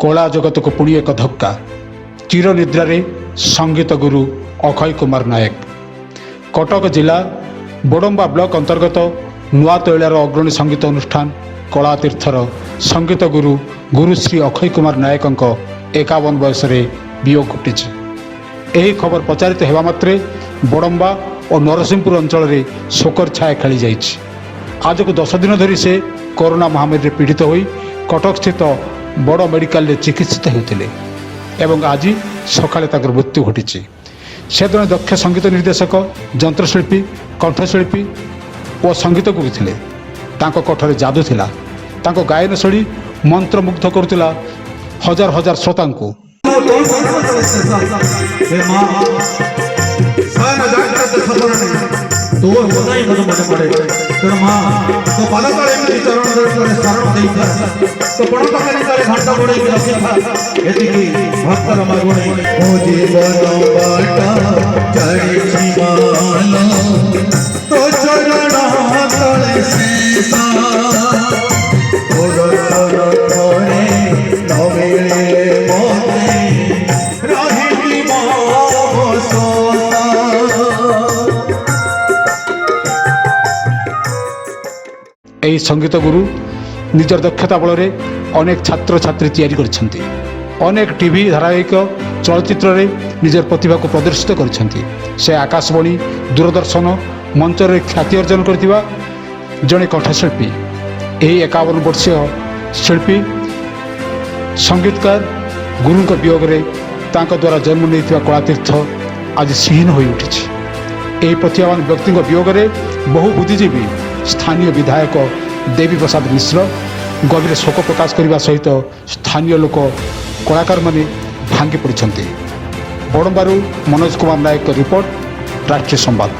कला जगत को पुणी एक धक्का। चिर निद्रारे संगीत गुरु अक्षय कुमार नायक। कटक जिला बोडम्बा ब्लॉक अंतर्गत नुआ तैलार अग्रणी संगीत अनुष्ठान कलातीर्थर संगीत गुरु गुरुश्री अक्षय कुमार नायक 51 बयस वियोग घटी। यही खबर प्रचारित होगा मात्रे बोडम्बा और नरसिंहपुर अंचल में शोकर छाया खेली जाइछि। आज को 10 दिन धरी से कोरोना महामारी पीड़ित होई कटक स्थित बड़ मेडिकल चिकित्सित होते एवं आज सकाळे ताकर मृत्यु घटी। से जड़े दक्ष संगीत निर्देशक, जंत्रशिल्पी, कंठशिल्पी और संगीत गुरु थे। कठरे जादू थिला। गायन शैली मंत्रमुग्ध करुला हजार हजार श्रोता को। तो बताई मत मत पड़े तेरा मां तो पाला काले में चरण दर्शन शरण देई था तो पड़ तो मेरे काले घंटा बड़े की रखी था एति की भक्त रमा गुणे ओ जीवन बाटा चढ़ी छिमाला तो चरण तले सीता ओ दर्शन करे नवेले मोते रही मां सोता। यही संगीत गुरु निजर दक्षता बल अनेक छात्र छात्री तैयारी करछन्ति। अनेक टीवी धारावाहिक चलचित्र रे निजर प्रतिभा को प्रदर्शित करछन्ति। से आकाशवाणी, दूरदर्शन मंचर ख्याति अर्जन करथिबा जड़े कंठशिल्पी। यही 51 वर्षीय शिल्पी संगीतकार गुरु वियोग द्वारा जन्म नहीं कलातीर्थ आज सिहीन हो उठी। यही प्रतिभावान व्यक्ति वियोग बहु बुद्धिजीवी, स्थानीय विधायक देवी प्रसाद मिश्र गभीर शोक प्रकाश करने सहित स्थानीय लोक कलाकार माने भांगी पड़ते। बड़म्बारू मनोज कुमार नायक रिपोर्ट, राष्ट्रीय संवाद।